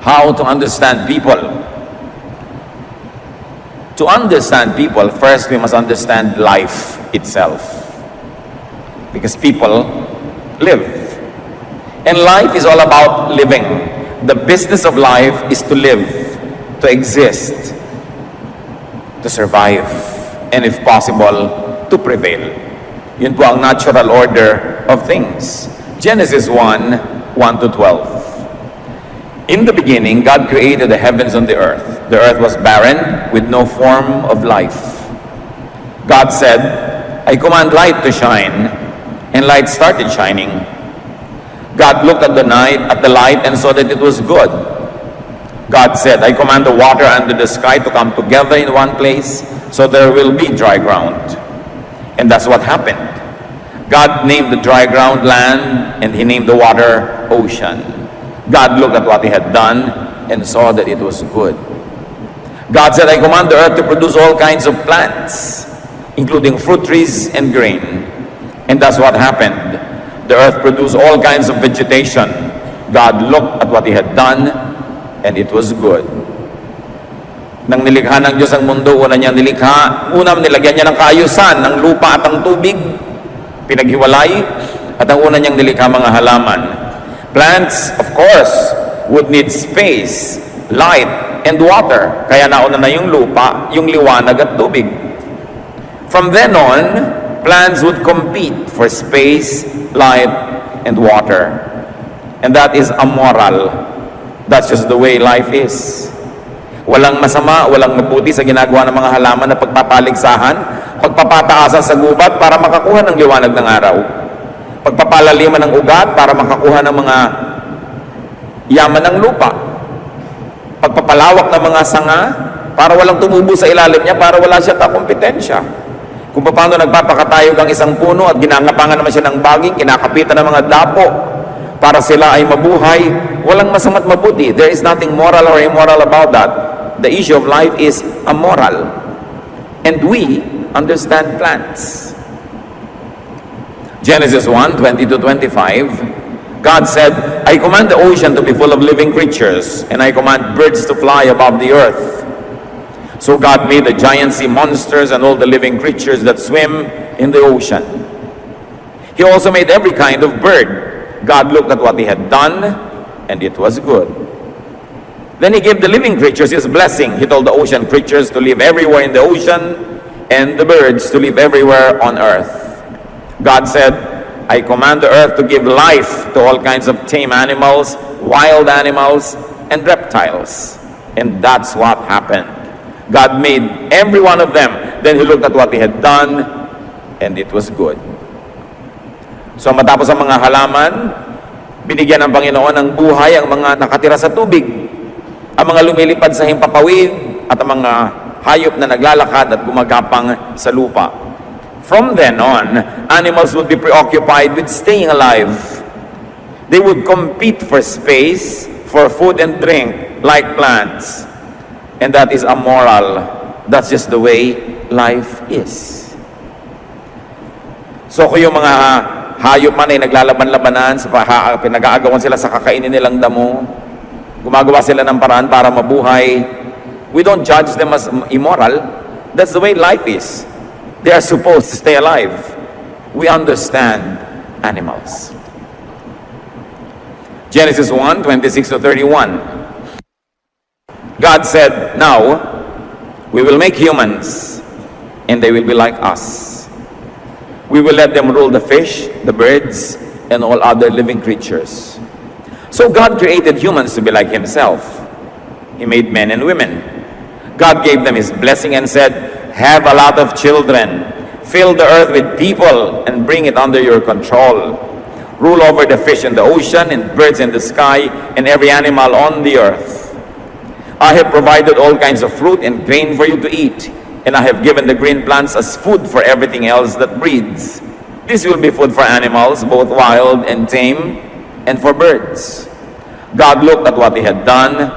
how to understand people. To understand people, first we must understand life itself. Because people live. And life is all about living. The business of life is to live, to exist, to survive, and if possible, to prevail. Yun po ang natural order of things. Genesis 1:1 to 12. In the beginning, God created the heavens and the earth. The earth was barren, with no form of life. God said, I command light to shine, and light started shining. God looked at the light and saw that it was good. God said, I command the water under the sky to come together in one place, so there will be dry ground. And that's what happened. God named the dry ground land, and he named the water ocean. God looked at what he had done and saw that it was good. God said, I command the earth to produce all kinds of plants, including fruit trees and grain. And that's what happened. The earth produced all kinds of vegetation. God looked at what he had done, and it was good. Nang nilikha ng Diyos ang mundo, una niya nilikha, unang nilagyan niya ng kaayusan, ng lupa at ang tubig, pinaghiwalay, at ang una niyang nilikha mga halaman. Plants, of course, would need space, light, and water. Kaya nauna na yung lupa, yung liwanag at tubig. From then on, plants would compete for space, light, and water. And that is amoral. That's just the way life is. Walang masama, walang mabuti sa ginagawa ng mga halaman na pagpapaligsahan, pagpapataasan sa gubat para makakuha ng liwanag ng araw. Pagpapalaliman ng ugat para makakuha ng mga yaman ng lupa. Pagpapalawak ng mga sanga para walang tumubo sa ilalim niya, para wala siya kakompetensya. Kung paano nagpapakatayog ang isang puno at ginangapangan naman siya ng baging, kinakapitan ng mga dapo para sila ay mabuhay, walang masama't mabuti. There is nothing moral or immoral about that. The issue of life is amoral. And we understand plants. Genesis 1:20 to 25, God said, I command the ocean to be full of living creatures, and I command birds to fly above the earth. So God made the giant sea monsters and all the living creatures that swim in the ocean. He also made every kind of bird. God looked at what he had done, and it was good. Then he gave the living creatures his blessing. He told the ocean creatures to live everywhere in the ocean, and the birds to live everywhere on earth. God said, I command the earth to give life to all kinds of tame animals, wild animals, and reptiles. And that's what happened. God made every one of them. Then he looked at what he had done, and it was good. So matapos ang mga halaman, binigyan ng Panginoon ng buhay ang mga nakatira sa tubig, ang mga lumilipad sa himpapawid, at ang mga hayop na naglalakad at gumagapang sa lupa. From then on, animals would be preoccupied with staying alive. They would compete for space, for food and drink, like plants. And that is amoral. That's just the way life is. So kung yung mga hayop man ay naglalaban-labanan, pinag-aagawan sila sa kakainin nilang damo, gumagawa sila ng paraan para mabuhay, we don't judge them as immoral. That's the way life is. They are supposed to stay alive. We understand animals. Genesis 1:26 to 31. God said, now, we will make humans, and they will be like us. We will let them rule the fish, the birds, and all other living creatures. So God created humans to be like himself. He made men and women. God gave them his blessing and said, have a lot of children, fill the earth with people, and bring it under your control. Rule over the fish in the ocean, and birds in the sky, and every animal on the earth. I have provided all kinds of fruit and grain for you to eat, and I have given the green plants as food for everything else that breathes. This will be food for animals, both wild and tame, and for birds. God looked at what he had done.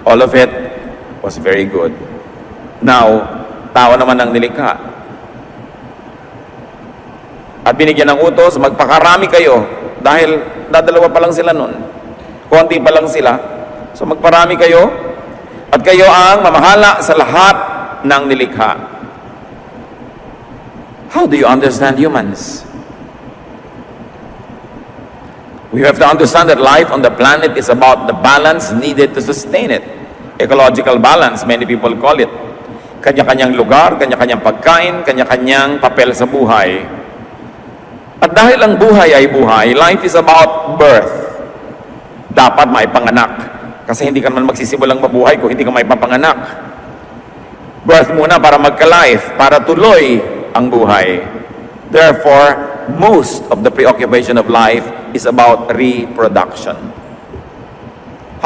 All of it was very good. Now, tao naman ang nilikha. At binigyan ng utos, magpakarami kayo, dahil dadalawa pa lang sila nun. Konti pa lang sila. So magparami kayo, at kayo ang mamahala sa lahat ng nilikha. How do you understand humans? We have to understand that life on the planet is about the balance needed to sustain it. Ecological balance, many people call it. Kanya-kanyang lugar, kanya-kanyang pagkain, kanya-kanyang papel sa buhay. At dahil ang buhay ay buhay, life is about birth. Dapat maipanganak. Kasi hindi ka naman magsisimulang mabuhay kung hindi ka maipapanganak. Birth muna para magka-life, para tuloy ang buhay. Therefore, most of the preoccupation of life is about reproduction.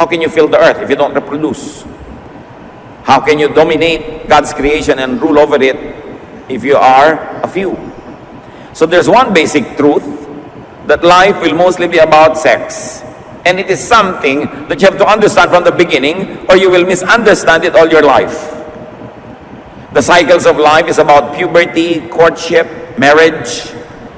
How can you fill the earth if you don't reproduce? How can you dominate God's creation and rule over it if you are a few? So there's one basic truth, that life will mostly be about sex. And it is something that you have to understand from the beginning, or you will misunderstand it all your life. The cycles of life is about puberty, courtship, marriage,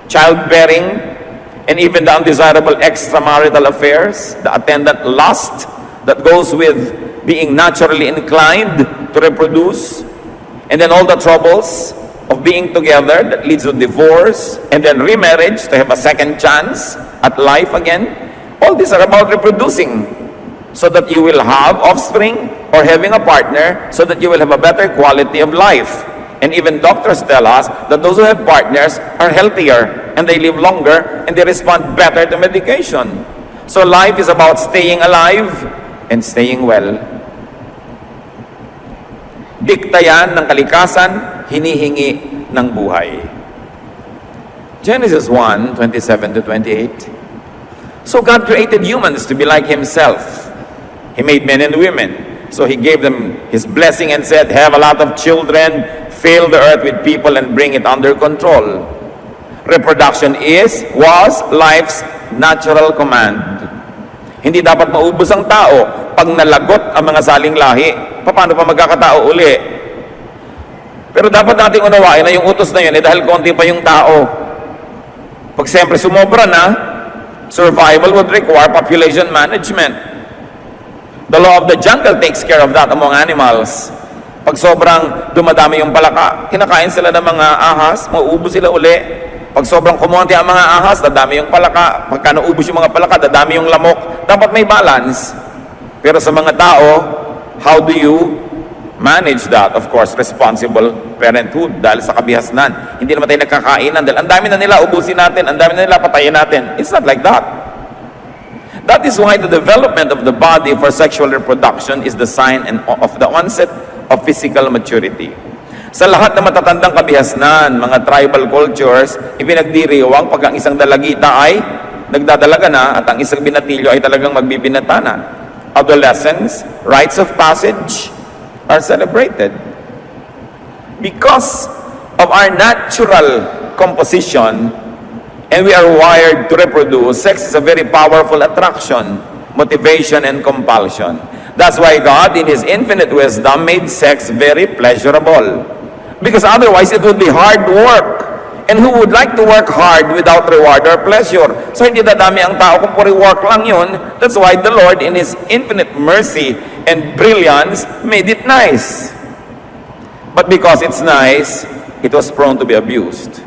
childbearing, and even the undesirable extramarital affairs, the attendant lust that goes with being naturally inclined to reproduce, and then all the troubles of being together that leads to divorce, and then remarriage to have a second chance at life again. All these are about reproducing, so that you will have offspring, or having a partner, so that you will have a better quality of life. And even doctors tell us that those who have partners are healthier, and they live longer, and they respond better to medication. So life is about staying alive and staying well. Dikta yan ng kalikasan, hinihingi ng buhay. Genesis 1:27 to 28. So God created humans to be like Himself. He made men and women. So He gave them His blessing and said, have a lot of children, fill the earth with people and bring it under control. Reproduction was life's natural command. Hindi dapat maubos ang tao pag nalagot ang mga saling lahi. Paano pa magkakatao uli? Pero dapat nating unawain na yung utos na yun dahil konti pa yung tao. Pag siyempre sumobra na, survival would require population management. The law of the jungle takes care of that among animals. Pag sobrang dumadami yung palaka, kinakain sila ng mga ahas, mauubos sila uli. Pag sobrang kumonti ang mga ahas, dadami yung palaka. Pagka naubos yung mga palaka, dadami yung lamok. Dapat may balance. Pero sa mga tao, how do you manage that? Of course, responsible parenthood dahil sa kabihasnan. Hindi naman tayo nagkakainan dahil ang dami na nila, ubusin natin, ang dami na nila, patayin natin. It's not like that. That is why the development of the body for sexual reproduction is the sign of the onset of physical maturity. Sa lahat ng matatandang kabihasnan, mga tribal cultures, ipinagdiriwang pag ang isang dalagita ay nagdadalaga na at ang isang binatilyo ay talagang magbibinata na. Adolescence, rites of passage are celebrated. Because of our natural composition, and we are wired to reproduce, sex is a very powerful attraction, motivation, and compulsion. That's why God, in His infinite wisdom, made sex very pleasurable. Because otherwise, it would be hard work. And who would like to work hard without reward or pleasure? So hindi dadami ang tao kung puri work lang yun. That's why the Lord, in His infinite mercy and brilliance, made it nice. But because it's nice, it was prone to be abused.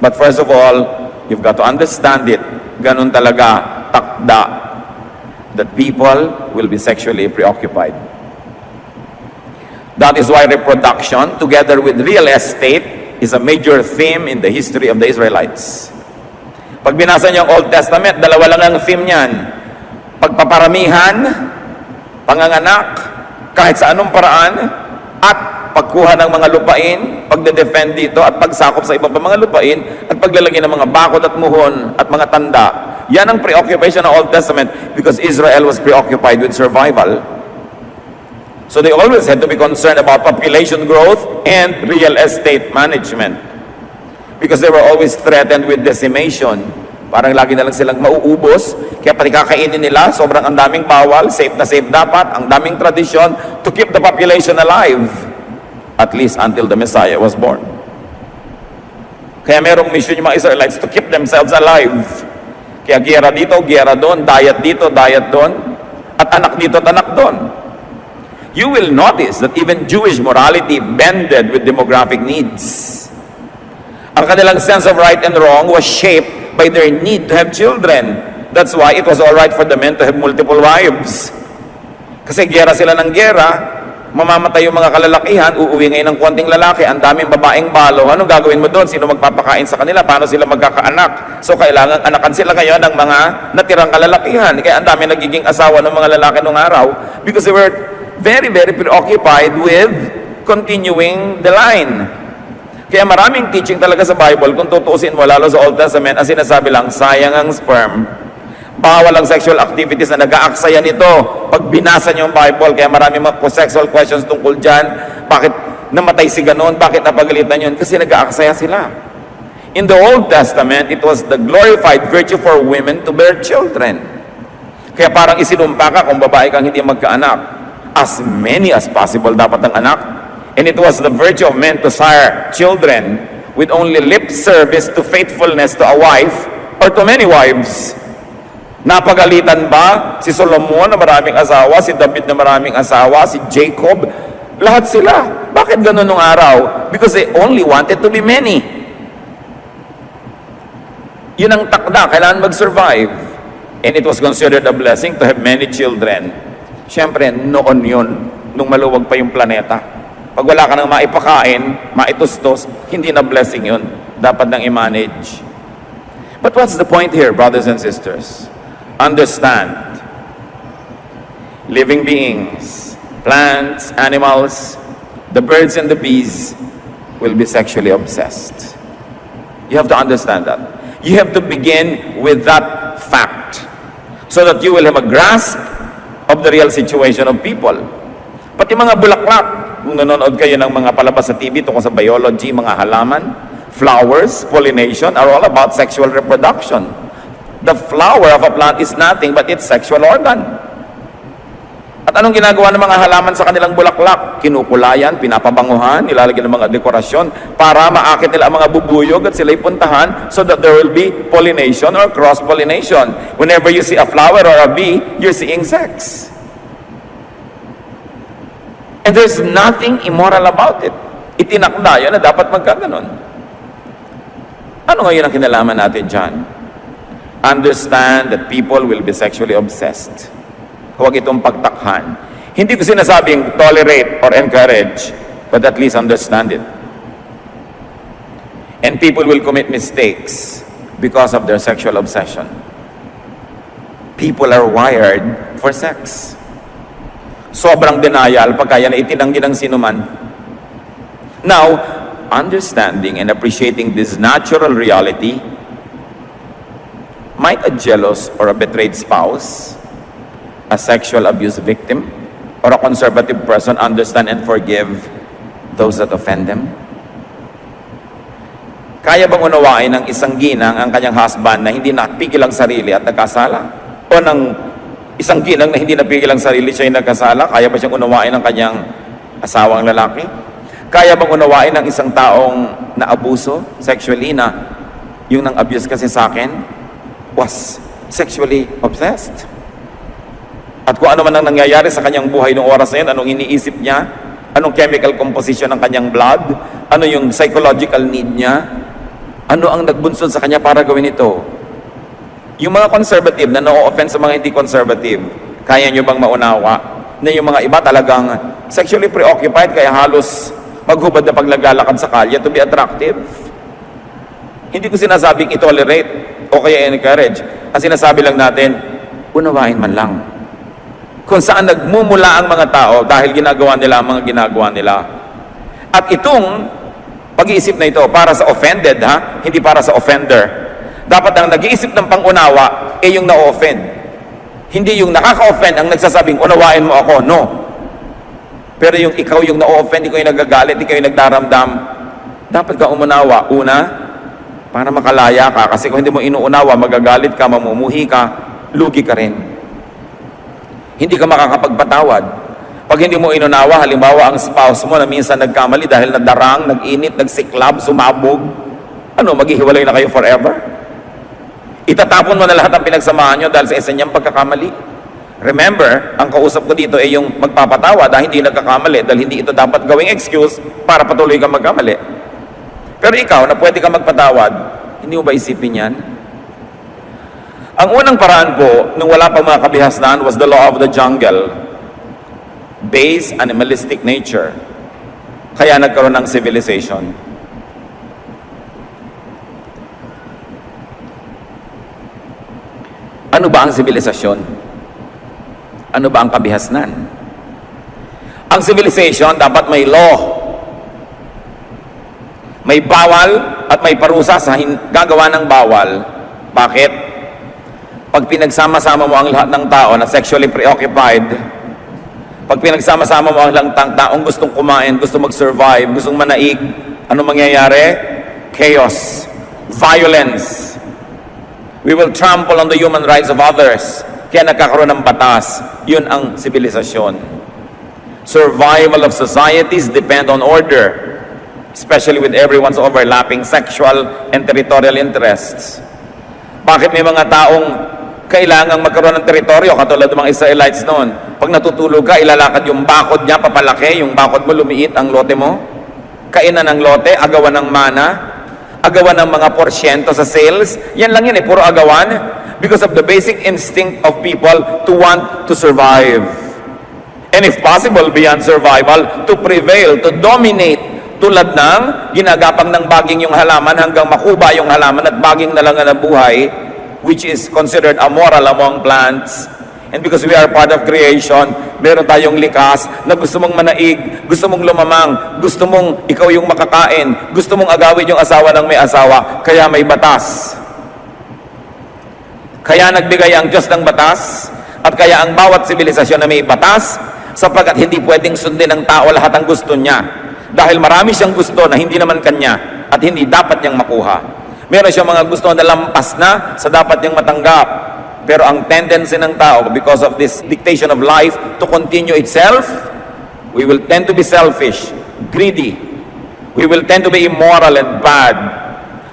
But first of all, you've got to understand it. Ganun talaga, takda, that people will be sexually preoccupied. That is why reproduction, together with real estate, is a major theme in the history of the Israelites. Pag binasa niyo ang Old Testament, dalawa lang ang theme niyan. Pagpaparamihan, panganganak, kahit sa anong paraan, at pagkuha ng mga lupain, pagde-defend dito, at pagsakop sa ibang mga lupain, at paglalagay ng mga bakod at muhon, at mga tanda. Yan ang preoccupation ng Old Testament because Israel was preoccupied with survival. So they always had to be concerned about population growth and real estate management. Because they were always threatened with decimation. Parang lagi na lang silang mauubos. Kaya pati kakainin nila, sobrang ang daming bawal, safe na safe dapat, ang daming tradisyon to keep the population alive. At least until the Messiah was born. Kaya merong mission yung mga Israelites to keep themselves alive. Kaya giyera dito, giyera doon, diet dito, diet doon. at anak dito at anak doon. You will notice that even Jewish morality bended with demographic needs. Ang kanilang sense of right and wrong was shaped by their need to have children. That's why it was all right for the men to have multiple wives. Kasi gera sila ng gera, mamamatay yung mga kalalakihan, uuwi ngayon ng konting lalaki, ang daming babaeng balo. Anong gagawin mo doon? Sino magpapakain sa kanila? Paano sila magkakaanak? So kailangan anakan sila ngayon ng mga natirang kalalakihan. Kaya ang dami nagiging asawa ng mga lalaki noong araw because they were very, very preoccupied with continuing the line. Kaya maraming teaching talaga sa Bible, kung tutuusin mo, lalo sa Old Testament, ang sinasabi lang, sayang ang sperm. Bawal ang sexual activities na nag-aaksaya nito. Pag binasa niyo yung Bible, kaya maraming mga sexual questions tungkol dyan. Bakit namatay si ganon? Bakit napagalitan yun? Kasi nag-aaksaya sila. In the Old Testament, it was the glorified virtue for women to bear children. Kaya parang isinumpa ka kung babae kang hindi magkaanak. As many as possible dapat ang anak. And it was the virtue of men to sire children with only lip service to faithfulness to a wife or to many wives. Napagalitan ba si Solomon na maraming asawa, si David na maraming asawa, si Jacob? Lahat sila. Bakit ganun nung araw? Because they only wanted to be many. Yun ang takda, kailangan mag-survive. And it was considered a blessing to have many children. Siyempre, noon yun, nung maluwag pa yung planeta. Pag wala ka nang maipakain, maitustos, hindi na blessing yun. Dapat nang i-manage. But what's the point here, brothers and sisters? Understand, living beings, plants, animals, the birds and the bees will be sexually obsessed. You have to understand that. You have to begin with that fact so that you will have a grasp of the real situation of people. Pati mga bulaklak, kung nanonood kayo ng mga palabas sa TV tungkol sa biology, mga halaman, flowers, pollination are all about sexual reproduction. The flower of a plant is nothing but its sexual organ. At anong ginagawa ng mga halaman sa kanilang bulaklak? Kinukulayan, pinapabanguhan, nilalagyan ng mga dekorasyon para maakit nila ang mga bubuyog at sila'y puntahan so that there will be pollination or cross-pollination. Whenever you see a flower or a bee, you're seeing sex. And there's nothing immoral about it. Itinakda yun na dapat magkaganon. Ano ngayon ang kinalaman natin dyan? Understand that people will be sexually obsessed. Huwag itong pagtakhan. Hindi ko sinasabing tolerate or encourage, but at least understand it. And people will commit mistakes because of their sexual obsession. People are wired for sex. Sobrang denial pagka yan ay itinanggi ng sinuman. Now, understanding and appreciating this natural reality, might a jealous or a betrayed spouse, a sexual abuse victim, or a conservative person understand and forgive those that offend them? Kaya bang unawain ng isang ginang ang kanyang husband na hindi napigil ang sarili at nagkasala? O ng isang ginang na hindi napigil ang sarili siya ay nagkasala? Kaya ba siyang unawain ng kanyang asawang lalaki? Kaya bang unawain ng isang taong naabuso sexually na yung nang abuse kasi sa akin was sexually obsessed? At kung ano man ang nangyayari sa kanyang buhay noong oras na yun, anong iniisip niya, anong chemical composition ng kanyang blood, ano yung psychological need niya, ano ang nagbunsod sa kanya para gawin ito? Yung mga conservative na na-offend sa mga hindi conservative, kaya nyo bang maunawa na yung mga iba talagang sexually preoccupied kaya halos maghubad na paglagalakad sa kalye to be attractive? Hindi ko sinasabing i-tolerate o kaya encourage. Ang sinasabi lang natin, unawain man lang. Kung saan nagmumula ang mga tao dahil ginagawa nila ang mga ginagawa nila. At itong pag-iisip na ito para sa offended, hindi para sa offender. Dapat ang nag-iisip ng pangunawa ay yung na-offend. Hindi yung nakaka-offend ang nagsasabing, unawain mo ako. No. Pero yung ikaw yung na-offend, ikaw yung nagagalit, ikaw yung nagdaramdam, dapat ka umunawa. Una, para makalaya ka. Kasi kung hindi mo inuunawa, magagalit ka, mamumuhi ka, lugi ka rin. Hindi ka makakapagpatawad. Pag hindi mo inunawa, halimbawa ang spouse mo na minsan nagkamali dahil nadarang, nag-init, nagsiklab, sumabog, maghihiwalay na kayo forever? Itatapon mo na lahat ang pinagsamahan nyo dahil sa isa niyang pagkakamali? Remember, ang kausap ko dito ay yung magpapatawa dahil hindi nagkakamali, dahil hindi ito dapat gawing excuse para patuloy kang magkamali. Pero ikaw, na pwede kang magpatawad, hindi mo ba isipin yan? Ang unang paraan po, nung wala pang mga kabihasnan, was the law of the jungle. Base animalistic nature. Kaya nagkaroon ng civilization. Ano ba ang sibilisasyon? Ano ba ang kabihasnan? Ang civilization dapat may law. May bawal at may parusa sa gagawa ng bawal. Bakit? Pag pinagsama-sama mo ang lahat ng tao na sexually preoccupied, pag pinagsama-sama mo ang lahat ng taong gustong kumain, gustong mag-survive, gustong manaig, ano mangyayari? Chaos, violence. We will trample on the human rights of others. Kaya nagkakaroon ng batas. Yun ang sibilisasyon. Survival of societies depend on order, especially with everyone's overlapping sexual and territorial interests. Bakit may mga taong kailangang magkaroon ng teritoryo katulad ng mga Israelites noon? Pag natutulog ka, ilalakad yung bakod niya, papalaki, yung bakod mo lumiit, ang lote mo. Kainan ng lote, agawan ng mana, agawan ng mga porsyento sa sales. Yan lang yan puro agawan. Because of the basic instinct of people to want to survive. And if possible, beyond survival, to prevail, to dominate. Tulad ng ginagapang ng baging yung halaman hanggang makuba yung halaman at baging na lang na buhay, which is considered amoral among plants. And because we are part of creation, meron tayong likas na gusto mong manaig, gusto mong lumamang, gusto mong ikaw yung makakain, gusto mong agawin yung asawa ng may asawa, kaya may batas. Kaya nagbigay ang Diyos ng batas, at kaya ang bawat sibilisasyon na may batas, sapagkat hindi pwedeng sundin ng tao lahat ang gusto niya. Dahil marami siyang gusto na hindi naman kanya, at hindi dapat niyang makuha. Meron siyang mga gusto na lampas na sa dapat niyang matanggap. Pero ang tendency ng tao, because of this dictation of life to continue itself, we will tend to be selfish, greedy. We will tend to be immoral and bad.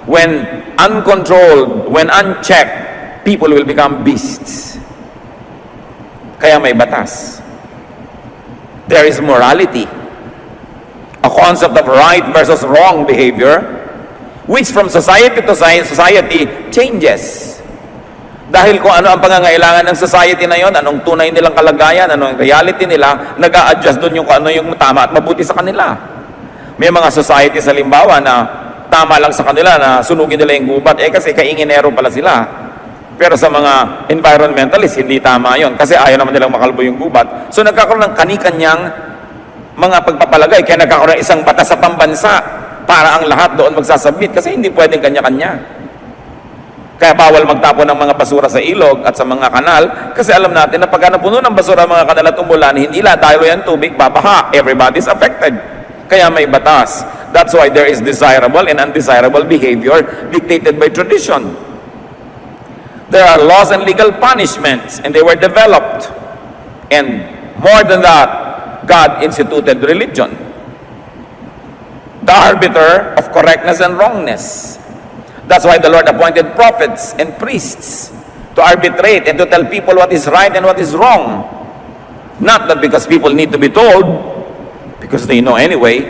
When uncontrolled, when unchecked, people will become beasts. Kaya may batas. There is morality. A concept of right versus wrong behavior, which from society to society changes. Dahil kung ano ang pangangailangan ng society na yon, anong tunay nilang kalagayan, anong reality nila, nag-a-adjust doon yung kung ano yung tama at mabuti sa kanila. May mga society sa limbawa na tama lang sa kanila na sunugin nila yung gubat, kasi kainginero pala sila. Pero sa mga environmentalists, hindi tama yon kasi ayaw naman nilang makalbo yung gubat. So nagkakaroon ng kani-kanyang mga pagpapalagay, kaya nagkakaroon ng isang batas sa pambansa para ang lahat doon magsasubmit kasi hindi pwedeng kanya-kanya. Kaya bawal magtapon ng mga basura sa ilog at sa mga kanal kasi alam natin na pagka napuno ng basura mga kanal at umulan, hindi lahat dahil yan tubig, babaha. Everybody's affected. Kaya may batas. That's why there is desirable and undesirable behavior dictated by tradition. There are laws and legal punishments, and they were developed. And more than that, God instituted religion, the arbiter of correctness and wrongness. That's why the Lord appointed prophets and priests to arbitrate and to tell people what is right and what is wrong. Not that because people need to be told, because they know anyway,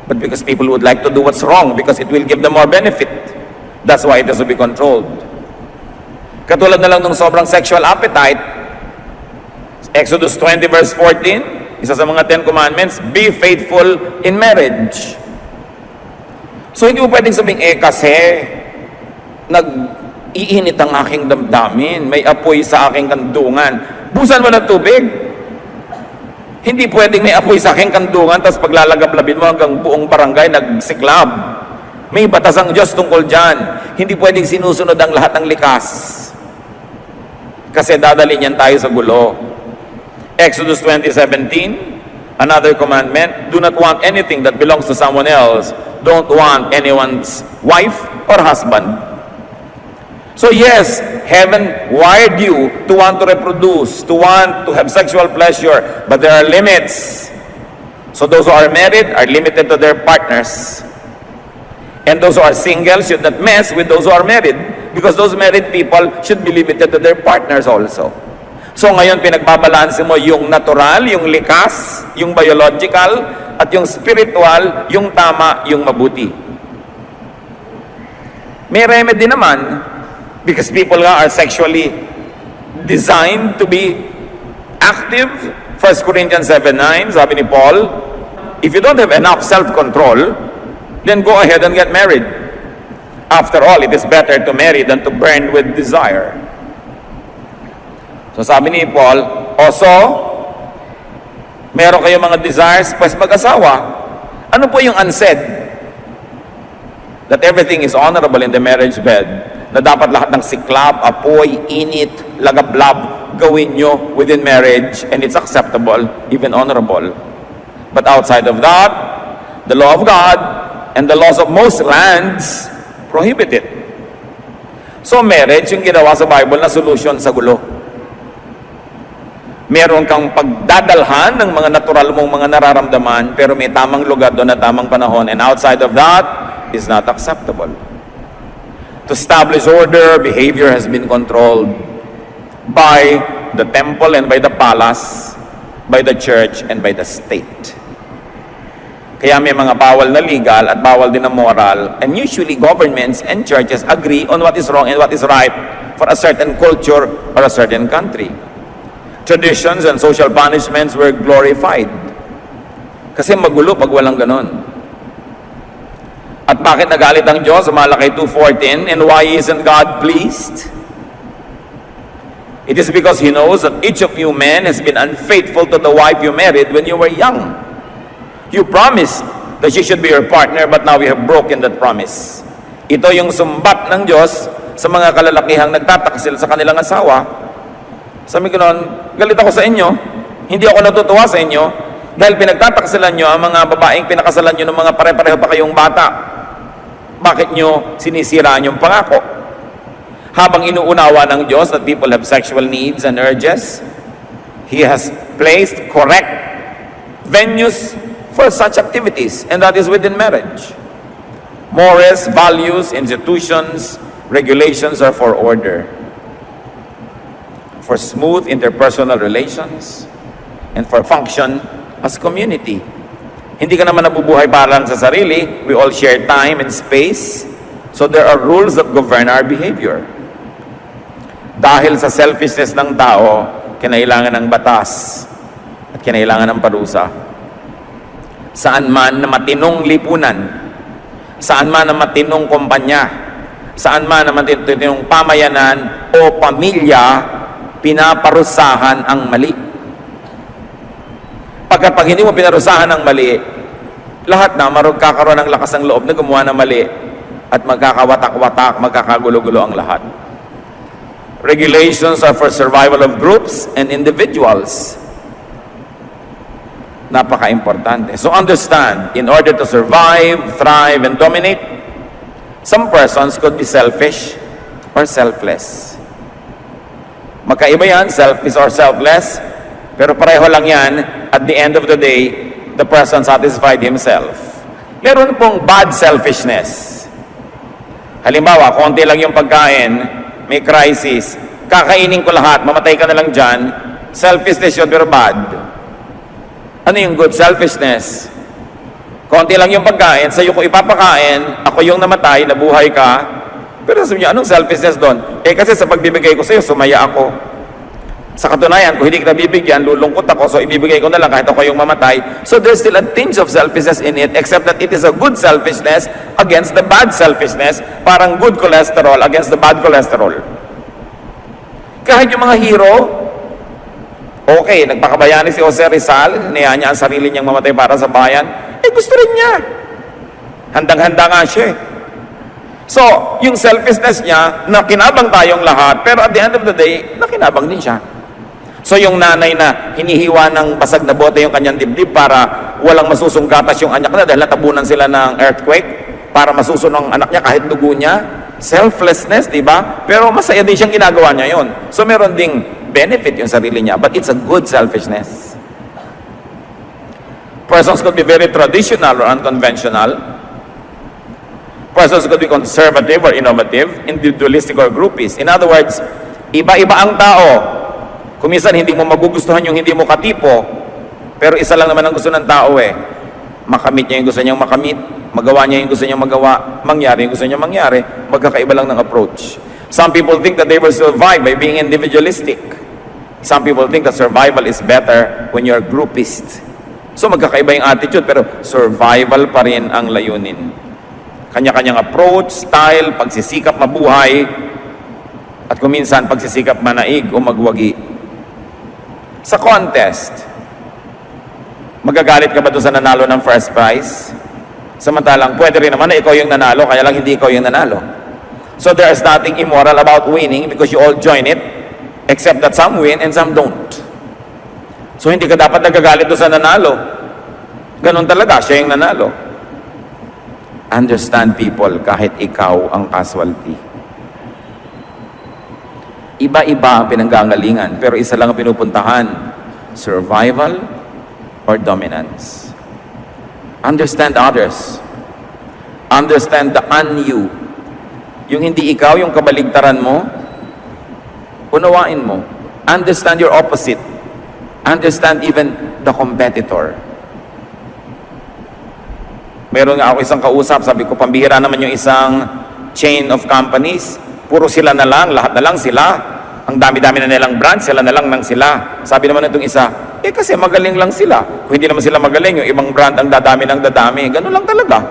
but because people would like to do what's wrong because it will give them more benefit. That's why it has to be controlled. Katulad na lang ng sobrang sexual appetite, Exodus 20 verse 14, isa sa mga 10 commandments, be faithful in marriage. So hindi mo pwedeng sabing, kasi nag-iinit ang aking damdamin, may apoy sa aking kandungan, busan mo ng tubig. Hindi pwedeng may apoy sa aking kandungan, tapos paglalagablabin mo hanggang buong barangay nagsiklab. May batas ang Diyos tungkol dyan. Hindi pwedeng sinusunod ang lahat ng likas. Kasi dadali niyan tayo sa gulo. Exodus 20:17, another commandment, do not want anything that belongs to someone else. Don't want anyone's wife or husband. So yes, heaven wired you to want to reproduce, to want to have sexual pleasure, but there are limits. So those who are married are limited to their partners. And those who are single should not mess with those who are married, because those married people should be limited to their partners also. So ngayon pinagbabalanse mo yung natural, yung likas, yung biological, at yung spiritual, yung tama, yung mabuti. May remedy naman, because people nga are sexually designed to be active. 1 Corinthians 7:9, sabi ni Paul, if you don't have enough self-control, then go ahead and get married. After all, it is better to marry than to burn with desire. So sabi ni Paul, also, meron kayong mga desires, pues mag-asawa. Ano po yung unsaid? That everything is honorable in the marriage bed. Na dapat lahat ng siklab, apoy, init, lagablab, gawin nyo within marriage, and it's acceptable, even honorable. But outside of that, the law of God and the laws of most lands prohibit it. So marriage, yung ginawa sa Bible na solution sa gulo. Meron kang pagdadalhan ng mga natural mong mga nararamdaman, pero may tamang lugar doon at tamang panahon, and outside of that is not acceptable. To establish order, behavior has been controlled by the temple and by the palace, by the church and by the state. Kaya may mga bawal na legal at bawal din na moral, and usually governments and churches agree on what is wrong and what is right for a certain culture or a certain country. Traditions and social punishments were glorified. Kasi magulo pag walang ganon. At bakit nagalit ang Diyos sa Malakay 2:14? And why isn't God pleased? It is because He knows that each of you men has been unfaithful to the wife you married when you were young. You promised that she should be your partner, but now you have broken that promise. Ito yung sumbat ng Diyos sa mga kalalakihang nagtataksil sa kanilang asawa. Sabi ko noon, galit ako sa inyo, hindi ako natutuwa sa inyo, dahil pinagtataksilan nyo ang mga babaeng pinakasalan nyo ng mga pare-pareho pa kayong bata. Bakit nyo sinisiraan yung pangako? Habang inuunawa ng Diyos that people have sexual needs and urges, He has placed correct venues for such activities, and that is within marriage. Morals, values, institutions, regulations are for order, for smooth interpersonal relations, and for function as community. Hindi ka naman nabubuhay para lang sa sarili. We all share time and space. So there are rules that govern our behavior. Dahil sa selfishness ng tao, kinailangan ng batas at kinailangan ng parusa. Saan man na matinong lipunan, saan man na matinong kumpanya, saan man na matinong pamayanan o pamilya, pinaparusahan ang mali. Pagkat pag hindi mo pinarusahan ang mali, lahat na magkakaroon ng lakas ng loob na gumawa ng mali at magkakawatak-watak, magkakagulo-gulo ang lahat. Regulations are for survival of groups and individuals. Napaka-importante. So understand, in order to survive, thrive, and dominate, some persons could be selfish or selfless. Magkaiba yan, selfish or selfless, pero pareho lang yan, at the end of the day, the person satisfied himself. Meron pong bad selfishness. Halimbawa, konti lang yung pagkain, may crisis, kakainin ko lahat, mamatay ka na lang dyan, selfishness yun, pero bad. Ano yung good selfishness? Konti lang yung pagkain, sa'yo ko ipapakain, ako yung namatay, nabuhay ka, pero sabi niya, anong selfishness doon? Kasi sa pagbibigay ko sa'yo, sumaya ako. Sa katunayan, kung hindi kita bibigyan, lulungkot ako, so ibibigay ko na lang kahit ako yung mamatay. So there's still a tinge of selfishness in it, except that it is a good selfishness against the bad selfishness, parang good cholesterol against the bad cholesterol. Kahit yung mga hero, okay, nagpakabayani si Jose Rizal, niya niya ang sarili niyang mamatay para sa bayan, gusto rin niya. Handang-handa nga siya. So, yung selfishness niya, nakinabang tayong lahat, pero at the end of the day, nakinabang din siya. So, yung nanay na hinihiwa ng basag na bote yung kanyang dibdib para walang masusunggatas yung anak niya dahil natabunan sila ng earthquake, para masusunong ang anak niya kahit dugo niya. Selflessness, di ba? Pero masaya din siyang ginagawa niya yon. So, meron ding benefit yung sarili niya, but it's a good selfishness. Persons could be very traditional or unconventional. Persons could be conservative or innovative, individualistic or groupist. In other words, iba-iba ang tao. Kuminsan hindi mo magugustuhan yung hindi mo katipo, pero isa lang naman ang gusto ng tao eh. Makamit niya yung gusto niyang makamit, magawa niya yung gusto niyang magawa, mangyari yung gusto niyang mangyari, magkakaiba lang ng approach. Some people think that they will survive by being individualistic. Some people think that survival is better when you're groupist. So magkakaiba yung attitude, pero survival pa rin ang layunin. Kanya-kanyang approach, style, pagsisikap mabuhay, at kuminsan pagsisikap manaig o magwagi. Sa contest, magagalit ka ba doon sa nanalo ng first prize? Samantalang pwede rin naman na ikaw yung nanalo, kaya lang hindi ikaw yung nanalo. So there is nothing immoral about winning because you all join it, except that some win and some don't. So hindi ka dapat nagagalit doon sa nanalo. Ganon talaga, siya yung nanalo. Understand people kahit ikaw ang casualty. Iba-iba ang pinanggagalingan, pero isa lang ang pinupuntahan, survival or dominance. Understand others. Understand the un-you. Yung hindi ikaw, yung kabaligtaran mo, unawain mo. Understand your opposite. Understand even the competitor. Meron nga ako isang kausap, sabi ko, pambihira naman yung isang chain of companies. Puro sila na lang, lahat na lang sila. Ang dami-dami na nilang brand, sila na lang nang sila. Sabi naman itong isa, kasi magaling lang sila. Kung hindi naman sila magaling, yung ibang brand ang dadami ng dadami. Ganun lang talaga.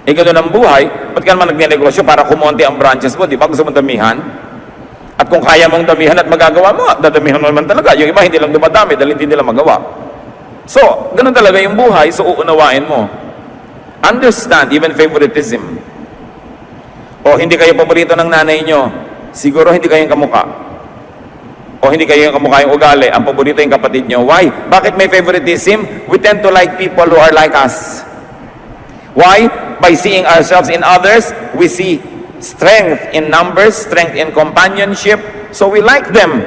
Ganun ang buhay. Ba't ka naman nagnenegosyo para kumonti ang branches mo? Di ba? Gusto mong damihan? At kung kaya mong damihan at magagawa mo, dadamihan mo naman talaga. Yung iba hindi lang dumadami dahil hindi nila magawa. So, ganun talaga yung buhay. So, uunawain mo. Understand even favoritism. O hindi kayo paborito ng nanay nyo, siguro hindi kayong kamukha. O hindi kayo yung kamukha yung ugali, ang paborito yung kapatid nyo. Why? Bakit may favoritism? We tend to like people who are like us. Why? By seeing ourselves in others, we see strength in numbers, strength in companionship, so we like them.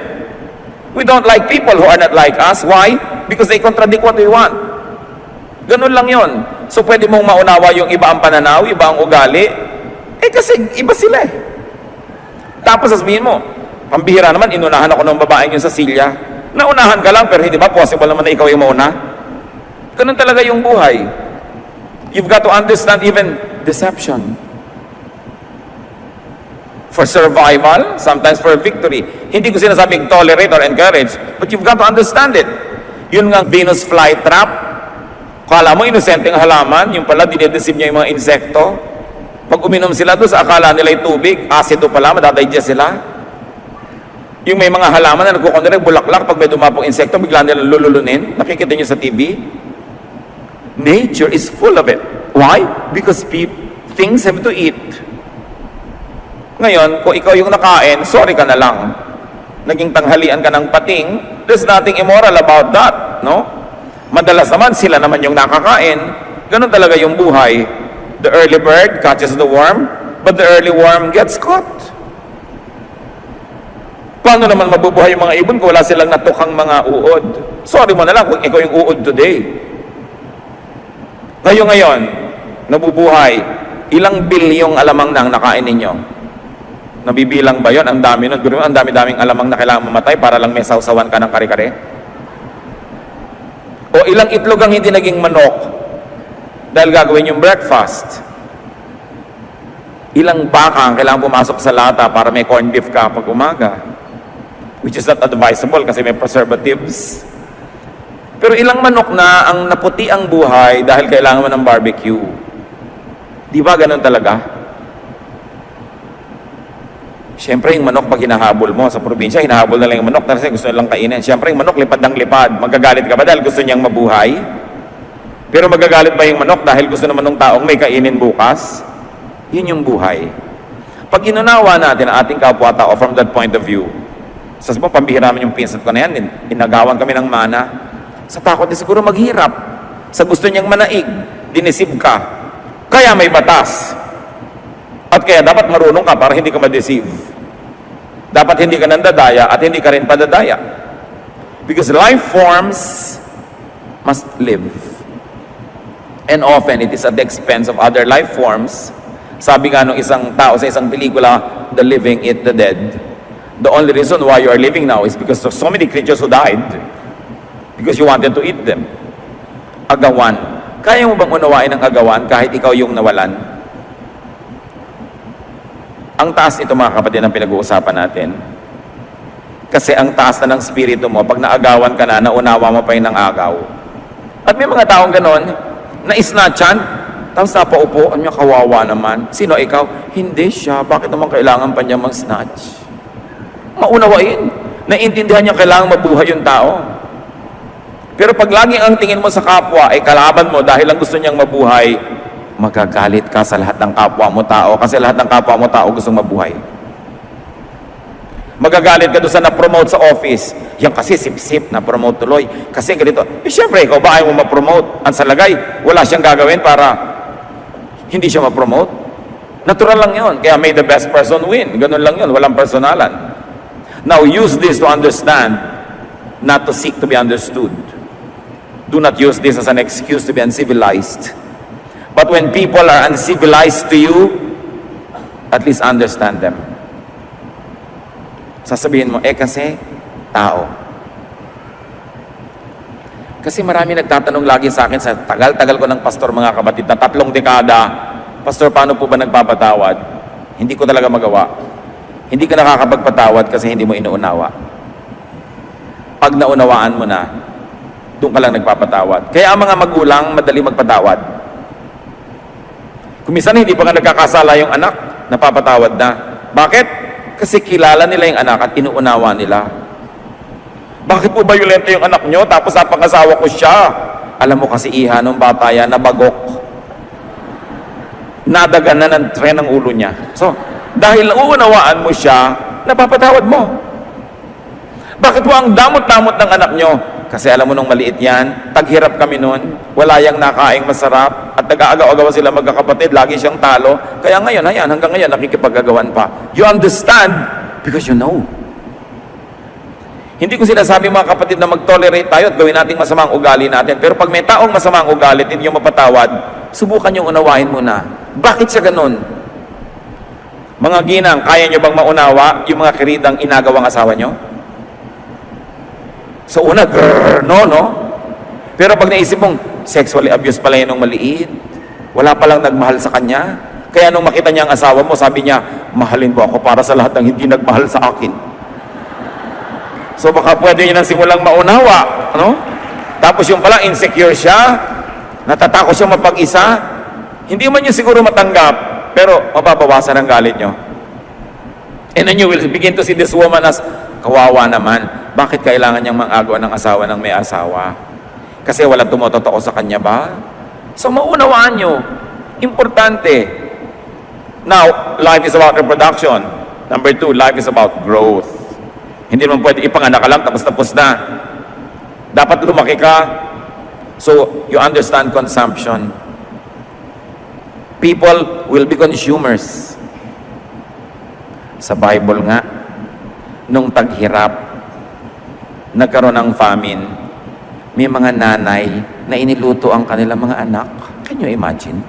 We don't like people who are not like us. Why? Because they contradict what we want. Ganun lang yon. So pwede mong maunawa yung iba ang pananaw, iba ang ugali, kasi iba sila eh. Tapos sasabihin mo, pambihira naman, inunahan ako ng babaeng yung sa silya. Naunahan ka lang, pero hindi ba possible naman na ikaw yung mauna? Ganun talaga yung buhay. You've got to understand even deception. For survival, sometimes for victory. Hindi ko sinasabing tolerate or encourage, but you've got to understand it. Yun nga Venus flytrap. Kala mo, inosenteng halaman, yung pala, dinedeceive niya yung mga insekto. Pag uminom sila doon sa akala nila'y tubig, asido pala, madadigest sila. Yung may mga halaman na nagkukondirect, bulaklak, pag may dumapong insekto, bigla nila lululunin. Nakikita nyo sa TV. Nature is full of it. Why? Because things have to eat. Ngayon, kung ikaw yung nakain, sorry ka na lang. Naging tanghalian ka ng pating, there's nothing immoral about that, no? Madalas naman, sila naman yung nakakain. Ganun talaga yung buhay. The early bird catches the worm, but the early worm gets caught. Paano naman mabubuhay yung mga ibon kung wala silang natukang mga uod? Sorry mo na lang kung ikaw yung uod today. Ngayon, nabubuhay, ilang bilyong alamang nang nakain ninyo? Nabibilang ba yon? Ang dami nun. Ang dami-daming alamang na kailangan mamatay para lang may sausawan ka ng kare-kare? O ilang itlog ang hindi naging manok dahil gagawin yung breakfast? Ilang baka ang kailangan pumasok sa lata para may corned beef ka pag umaga? Which is not advisable kasi may preservatives. Pero ilang manok na ang naputi ang buhay dahil kailangan mo ng barbecue? Di ba ganun talaga? Siyempre yung manok pag hinahabol mo sa probinsya, hinahabol na lang yung manok kasi gusto nilang kainin. Siyempre yung manok lipad ng lipad. Magagalit ka ba dahil gusto niyang mabuhay? Pero magagalit ba yung manok dahil gusto naman ng taong may kainin bukas? Yun yung buhay. Pag inunawa natin ang ating kapwa-tao from that point of view, sa pambihira naman yung pinsan ko na yan, inagawan kami ng mana. Sa takot din siguro maghirap. Sa gusto niyang manaig, dinisib ka. Kaya may batas. At kaya dapat marunong ka para hindi ka ma-deceive. Dapat hindi ka nandadaya at hindi ka rin padadaya. Because life forms must live. And often it is at the expense of other life forms. Sabi nga nung isang tao sa isang pelikula, the living eat the dead. The only reason why you are living now is because of so many creatures who died because you wanted to eat them. Agawan. Kaya mo bang unawain ang agawan kahit ikaw yung nawalan? Ang taas ito mga kapatid ang pinag-uusapan natin. Kasi ang taas na ng spirito mo, pag naagawan ka na, naunawa mo pa yung ng agaw. At may mga taong ganon, na isnatchan, tapos napaupo, ano niya, kawawa naman. Sino ikaw? Hindi siya. Bakit naman kailangan pa niya mag-snatch? Maunawain. Naiintindihan niya kailangan mabuhay yung tao. Pero pag laging ang tingin mo sa kapwa ay kalaban mo dahil lang gusto niyang mabuhay, magagalit ka sa lahat ng kapwa mo tao kasi lahat ng kapwa mo tao gustong mabuhay. Magagalit ka doon sa na-promote sa office. Yan kasi sip-sip, na-promote tuloy. Kasi ganito. Siyempre, ikaw ba ayaw mo ma-promote? Ang salagay, wala siyang gagawin para hindi siya ma-promote. Natural lang yun. Kaya may the best person win. Ganun lang yun. Walang personalan. Now, use this to understand, not to seek to be understood. Do not use this as an excuse to be uncivilized. But when people are uncivilized to you, at least understand them. Sasabihin mo, kasi tao. Kasi marami nagtatanong lagi sa akin sa tagal-tagal ko ng pastor, mga kapatid, na 3 dekada, Pastor, paano po ba nagpapatawad? Hindi ko talaga magawa. Hindi ka nakakapagpatawad kasi hindi mo inuunawa. Pag naunawaan mo na, doon ka lang nagpapatawad. Kaya ang mga magulang, madali magpatawad. Kung minsan hindi pa nga nagkakasala yung anak, napapatawad na. Bakit? Kasi kilala nila yung anak at inuunawa nila. Bakit po violento yung anak nyo? Tapos napangasawa ko siya. Alam mo kasi iha nung bata yan, nabagok. Nadagan na ng tren ng ulo niya. So, dahil uunawaan mo siya, napapatawad mo. Bakit po ang damot-damot ng anak nyo? Kasi alam mo nung maliit yan, taghirap kami noon, wala yang nakaing masarap, at nag-aagaw-agaw sila magkakapatid, lagi siyang talo. Kaya ngayon, ayan, hanggang ngayon, nakikipag-agawan pa. You understand because you know. Hindi ko sinasabi mga kapatid na mag-tolerate tayo at gawin natin masama ang ugali natin. Pero pag may taong masama ang ugali, hindi nyo mapatawad, subukan yung unawain mo na. Bakit siya ganun? Mga ginang, kaya nyo bang maunawa yung mga kiridang inagawang asawa nyo? So una, no? Pero pag naisip mong, sexually abused pala yun nung maliit, wala palang nagmahal sa kanya, kaya nung makita niya ang asawa mo, sabi niya, mahalin mo ako para sa lahat ng hindi nagmahal sa akin. So baka pwede yun ang simulang maunawa, ano? Tapos yung pala, insecure siya, natatakot siya mapag-isa, hindi man yun siguro matanggap, pero mababawasan ang galit nyo. And then you will begin to see this woman as, kawawa naman. Bakit kailangan niyang mang-agaw ng asawa ng may asawa? Kasi walang tumototoo sa kanya ba? So maunawaan nyo, importante. Now, life is about reproduction. Number 2, life is about growth. Hindi naman pwede ipanganak ka lang tapos na. Dapat lumaki ka. So, you understand consumption. People will be consumers. Sa Bible nga, nung taghirap, nagkaroon ng famine, may mga nanay na iniluto ang kanilang mga anak. Can you imagine?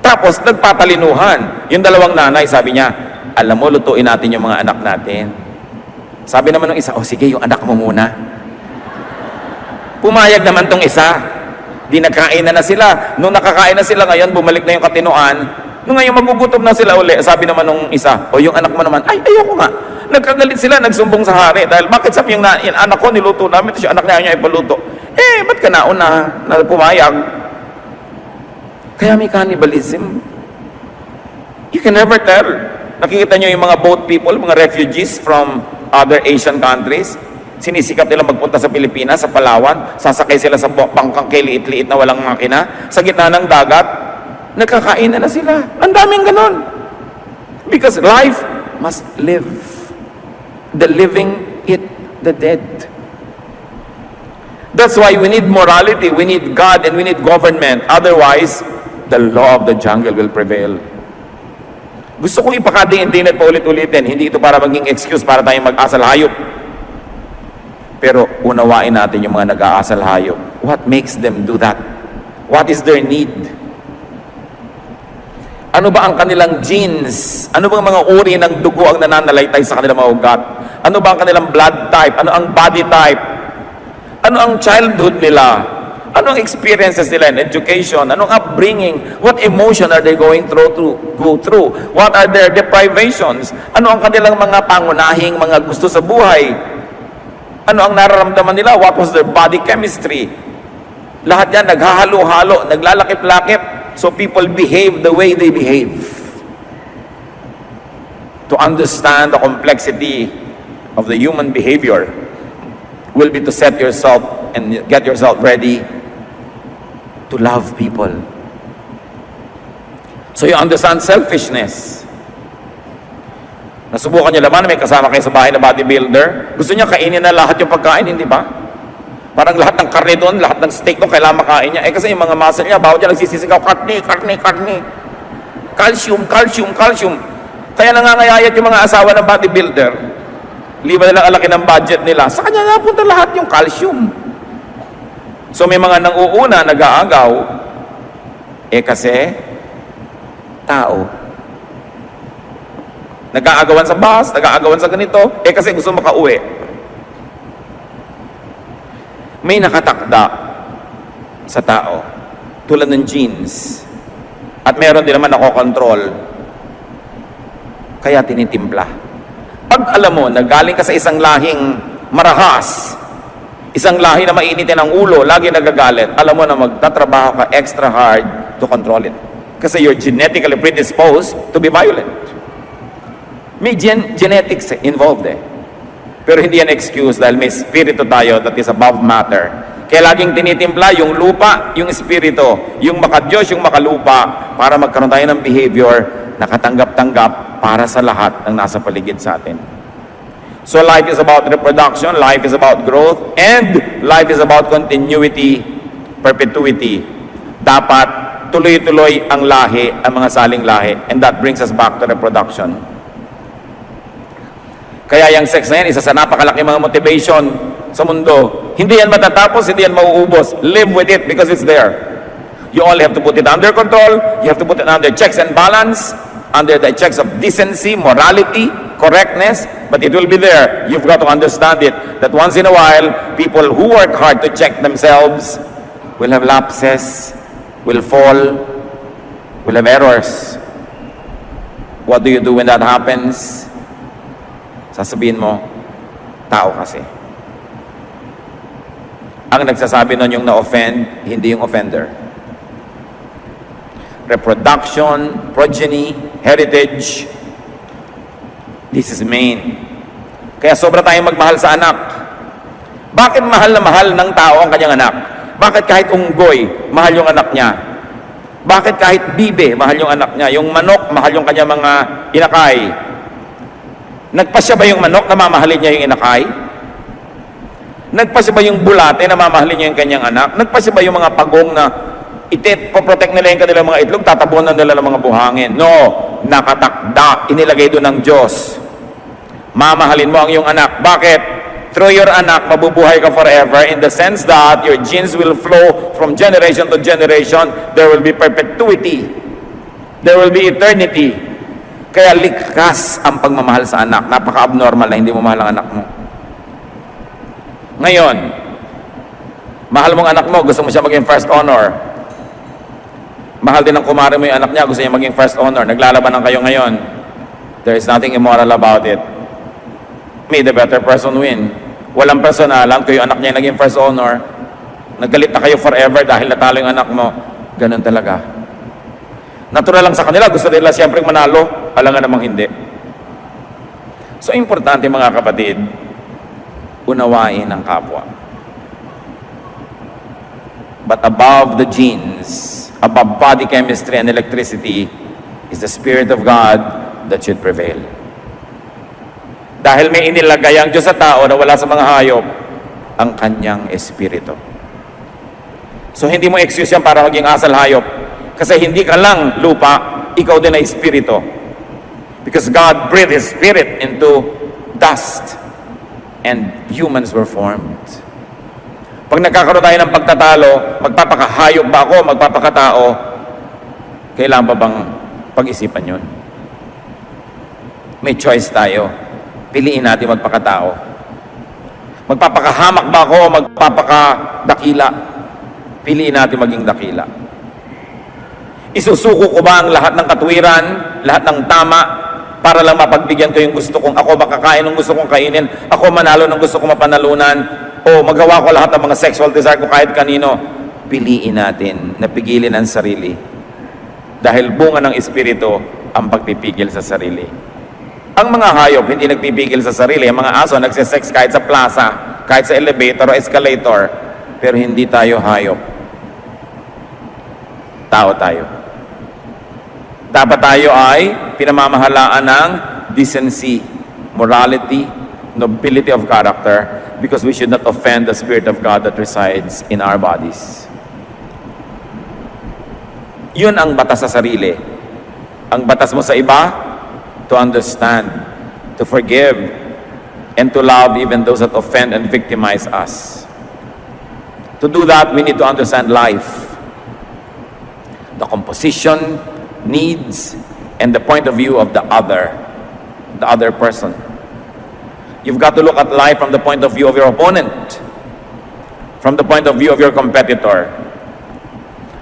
Tapos, nagpatalinuhan. Yung 2 nanay, sabi niya, alam mo, lutuin natin yung mga anak natin. Sabi naman ng isa, sige, yung anak mo muna. Pumayag naman tong isa. Di nagkain na sila. Nung nakakain na sila ngayon, bumalik na yung katinuan. Nung ngayon magugutom na sila uli, sabi naman nung isa, yung anak mo naman, ayoko nga. Nagkagalit sila, nagsumbong sa hari. Dahil bakit sabi yung anak ko, niluto namin, siya anak niya ipaluto. Ba't ka nauna na pumayag? Kaya may cannibalism. You can never tell. Nakikita nyo yung mga boat people, mga refugees from other Asian countries. Sinisikap nila magpunta sa Pilipinas, sa Palawan. Sasakay sila sa bangkang liit-liit na walang makina. Sa gitna ng dagat, nagkakain na sila. Ang daming ganon. Because life must live. The living eat the dead. That's why we need morality, we need God, and we need government. Otherwise, the law of the jungle will prevail. Gusto kong ipakadiin-din at paulit-ulitin. Hindi ito para maging excuse para tayong mag-asal hayop. Pero unawain natin yung mga nag-aasal hayop. What makes them do that? What is their need? Ano ba ang kanilang genes? Ano bang mga uri ng dugo ang nananalaytay sa kanilang mga ugat? Ano ba ang kanilang blood type? Ano ang body type? Ano ang childhood nila? Ano ang experiences nila in education? Anong upbringing? What emotion are they going go through? What are their deprivations? Ano ang kanilang mga pangunahing mga gusto sa buhay? Ano ang nararamdaman nila? What was their body chemistry? Lahat yan naghahalo-halo, naglalakip-lakip. So people behave the way they behave. To understand the complexity of the human behavior will be to set yourself and get yourself ready to love people. So you understand selfishness. Nasubukan niyo naman, may kasama kayo sa bahay na bodybuilder, gusto niya kainin na lahat yung pagkain, hindi ba? Parang lahat ng karne doon, lahat ng steak doon, kailangan makain niya. Kasi yung mga muscle niya, bawat niya nagsisisigaw, karne. Calcium. Kaya nangangayayat yung mga asawa ng bodybuilder. Liba nilang alaki ng budget nila. Sa kanya napunta lahat yung calcium. So may mga nang-uuna, nag-aagaw, kasi tao. Nag-aagawan sa bus, nag-aagawan sa ganito, kasi gusto makauwi. May nakatakda sa tao, tulad ng genes, at meron din naman nakokontrol, kaya tinitimpla. Pag alam mo na galing ka sa isang lahing marahas, isang lahi na mainitin ang ulo, lagi nagagalit, alam mo na magtatrabaho ka extra hard to control it. Kasi you're genetically predisposed to be violent. May genetics involved Pero hindi yan excuse dahil may spirito tayo that is above matter. Kaya laging tinitimpla yung lupa, yung espiritu, yung makadiyos, yung makalupa, para magkaroon tayo ng behavior na katanggap-tanggap para sa lahat ng nasa paligid sa atin. So life is about reproduction, life is about growth, and life is about continuity, perpetuity. Dapat tuloy-tuloy ang lahi, ang mga saling lahi, and that brings us back to reproduction. Kaya yung sex na yan, isa sa napakalaki mga motivation sa mundo. Hindi yan matatapos, hindi yan mauubos. Live with it because it's there. You only have to put it under control. You have to put it under checks and balance, under the checks of decency, morality, correctness, but it will be there. You've got to understand it, that once in a while, people who work hard to check themselves will have lapses, will fall, will have errors. What do you do when that happens? Sasabihin mo, tao kasi. Ang nagsasabi nun yung na-offend, hindi yung offender. Reproduction, progeny, heritage, this is main. Kaya sobra tayong magmahal sa anak. Bakit mahal na mahal ng tao ang kanyang anak? Bakit kahit unggoy, mahal yung anak niya? Bakit kahit bibe, mahal yung anak niya? Yung manok, mahal yung kanyang mga inakay? Nagpasya ba yung manok na mamahalin niya yung inakay? Nagpasya ba yung bulate na mamahalin niya yung kanyang anak? Nagpasya ba yung mga pagong na poprotect nila yung kanilang mga itlog, tatabunan nila ng mga buhangin? No, nakatakda, inilagay doon ng Diyos. Mamahalin mo ang iyong anak. Bakit? Through your anak, mabubuhay ka forever in the sense that your genes will flow from generation to generation. There will be perpetuity. There will be eternity. Kaya likas ang pagmamahal sa anak. Napaka-abnormal na hindi mo mahal ang anak mo. Ngayon, mahal mong anak mo, gusto mo siya maging first honor. Mahal din ang kumare mo yung anak niya, gusto niya maging first honor. Naglalabanan kayo ngayon. There is nothing immoral about it. May the better person win. Walang personalan, kung yung anak niya naging first honor, naggalit na kayo forever dahil natalo yung anak mo. Ganun talaga. Natural lang sa kanila, gusto nila siyempre manalo, alangan namang hindi. So, importante mga kapatid, unawain ang kapwa. But above the genes, above body chemistry and electricity, is the Spirit of God that should prevail. Dahil may inilagay ang Diyos sa tao na wala sa mga hayop, ang kanyang espiritu. So, hindi mo excuse yan para maging asal hayop. Kasi hindi ka lang lupa, ikaw din ay espiritu. Because God breathed His Spirit into dust and humans were formed. Pag nagkakaroon tayo ng pagtatalo, magpapakahayop ba ako, magpapakatao, kailangan pa bang Pag-isipan yun. May choice tayo. Piliin natin magpakatao. Magpapakahamak ba ako o magpapakadakila? Piliin natin maging dakila. Isusuko ko ba ang lahat ng katwiran, lahat ng tama, para lang mapagbigyan ko yung gusto kong, ako makakain ng gusto kong kainin, ako manalo ng gusto kong mapanalunan, o magawa ko lahat ng mga sexual desire ko kahit kanino? Piliin natin na pigilin ang sarili. Dahil bunga ng Espiritu ang pagpipigil sa sarili. Ang mga hayop hindi nagpipigil sa sarili. Ang mga aso nagsisex kahit sa plaza, kahit sa elevator o escalator. Pero hindi tayo hayop. Tao tayo. Dapat tayo ay pinamamahalaan ng decency, morality, nobility of character, because we should not offend the Spirit of God that resides in our bodies. Yun ang batas sa sarili. Ang batas mo sa iba, to understand, to forgive, and to love even those that offend and victimize us. To do that, we need to understand life. The composition, needs, and the point of view of the other person. You've got to look at life from the point of view of your opponent, from the point of view of your competitor.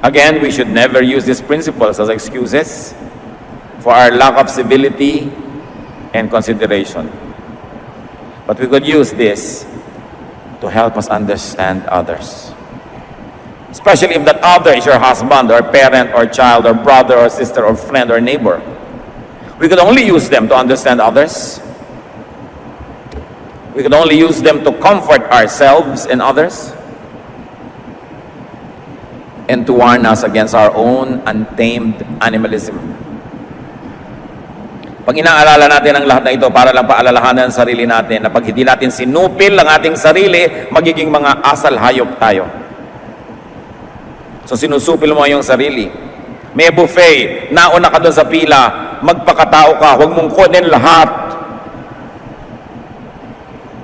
Again, we should never use these principles as excuses for our lack of civility and consideration. But we could use this to help us understand others. Especially if that other is your husband or parent or child or brother or sister or friend or neighbor. We could only use them to understand others. We could only use them to comfort ourselves and others, and to warn us against our own untamed animalism. Pag inaalala natin ang lahat na ito para lang paalalahanan ang sarili natin na pag hindi natin sinupil ang ating sarili, magiging mga asal hayop tayo. So sinusupil mo yung sarili. May buffet, nauna ka doon sa pila, magpakatao ka, huwag mong kunin lahat.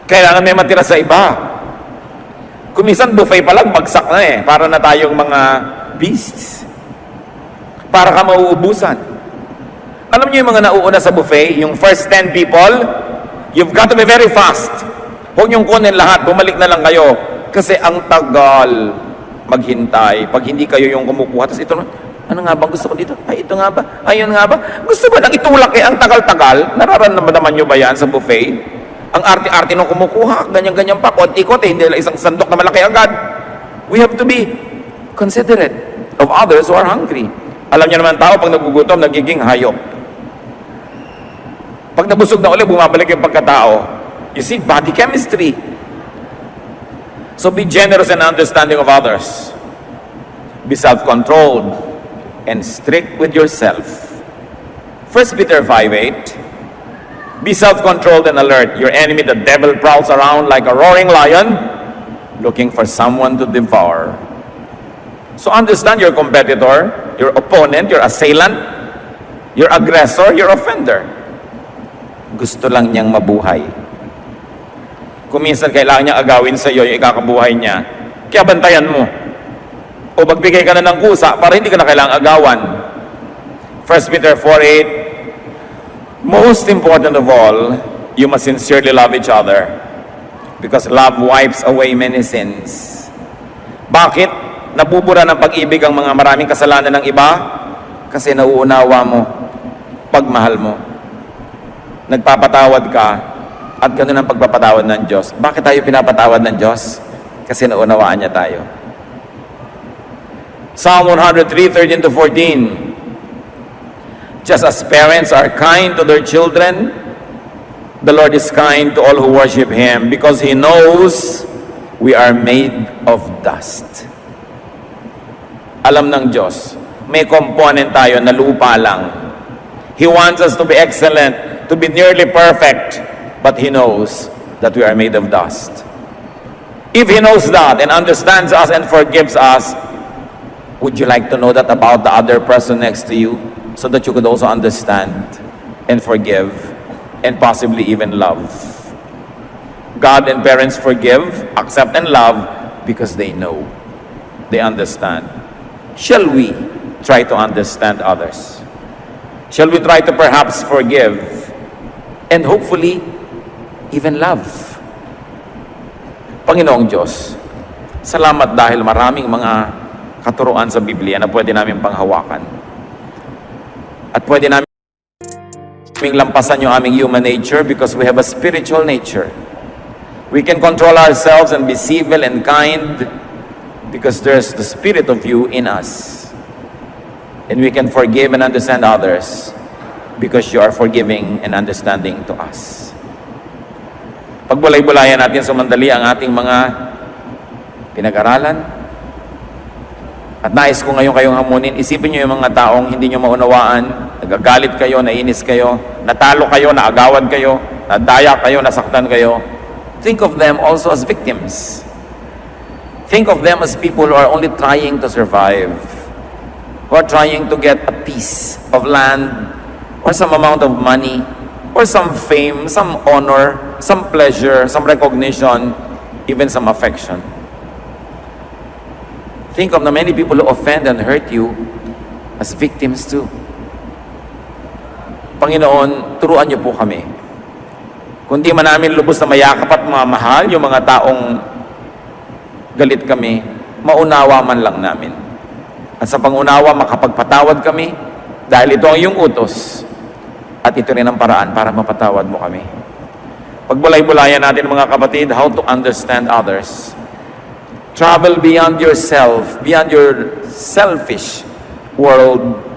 Kailangan may matira sa iba. Kumisan buffet pa lang, bagsak na eh. Para na tayong mga beasts. Para ka mauubusan. Alam niyo yung mga nauuna sa buffet, yung first 10 people, you've got to be very fast. Huwag niyong kunin lahat, bumalik na lang kayo. Kasi ang tagal maghintay. Pag hindi kayo yung kumukuha, tapos ito, ano nga bang gusto ko dito? Ay, ito nga ba? Ayun nga ba? Gusto ba nang itulak eh, ang tagal-tagal? Nararamdaman niyo ba yan sa buffet? Ang arte-arte nung kumukuha, ganyan-ganyan pa, konti-konti, hindi lang isang sandok na malaki agad. We have to be considerate of others who are hungry. Alam niyo naman tao, pag nagugutom, nagiging hayop. Pag nabusog na ulit, bumabalik yung pagkatao. You see, body chemistry. So be generous and understanding of others. Be self-controlled and strict with yourself. 1 Peter 5:8. Be self-controlled and alert. Your enemy, the devil, prowls around like a roaring lion, looking for someone to devour. So understand your competitor, your opponent, your assailant, your aggressor, your offender. Gusto lang niyang mabuhay. Kung minsan kailangan niyang agawin sa iyo yung ikakabuhay niya, kaya bantayan mo. O magbigay ka na ng kusa para hindi ka na kailangang agawan. 1 Peter 4:8. Most important of all, you must sincerely love each other, because love wipes away many sins. Bakit nabubura ng pag-ibig ang mga maraming kasalanan ng iba? Kasi nauunawa mo, pagmahal mo. Nagpapatawad ka, at ganun ang pagpapatawad ng Diyos. Bakit tayo pinapatawad ng Diyos? Kasi naunawaan niya tayo. Psalm 103:13-14. Just as parents are kind to their children, the Lord is kind to all who worship Him, because He knows we are made of dust. Alam ng Diyos, may component tayo na lupa lang. He wants us to be excellent, to be nearly perfect, but He knows that we are made of dust. If He knows that and understands us and forgives us, would you like to know that about the other person next to you? So that you could also understand and forgive and possibly even love. God and parents forgive, accept, and love because they know, they understand. Shall we try to understand others? Shall we try to perhaps forgive and hopefully even love? Panginoong Diyos, salamat dahil maraming mga katuruan sa Biblia na pwede namin panghawakan. At pwede namin lampasan yung aming human nature because we have a spiritual nature. We can control ourselves and be civil and kind because there's the Spirit of you in us. And we can forgive and understand others because you are forgiving and understanding to us. Pagbulay-bulayan natin sumandali ang ating mga pinag-aralan. At nais ko ngayon kayong hamunin, isipin nyo yung mga taong hindi nyo maunawaan, nagagalit kayo, nainis kayo, natalo kayo, naagawan kayo, nadaya kayo, nasaktan kayo. Think of them also as victims. Think of them as people who are only trying to survive, who are trying to get a piece of land or some amount of money or some fame, some honor, some pleasure, some recognition, even some affection. Think of the many people who offend and hurt you as victims too. Panginoon, turuan niyo po kami. Kung di man namin lubos na mayakap at mamahal yung mga taong galit kami, maunawa man lang namin. At sa pangunawa, makapagpatawad kami dahil ito ang iyong utos at ito rin ang paraan para mapatawad mo kami. Pagbulay-bulayan natin mga kapatid, how to understand others. Travel beyond yourself, beyond your selfish world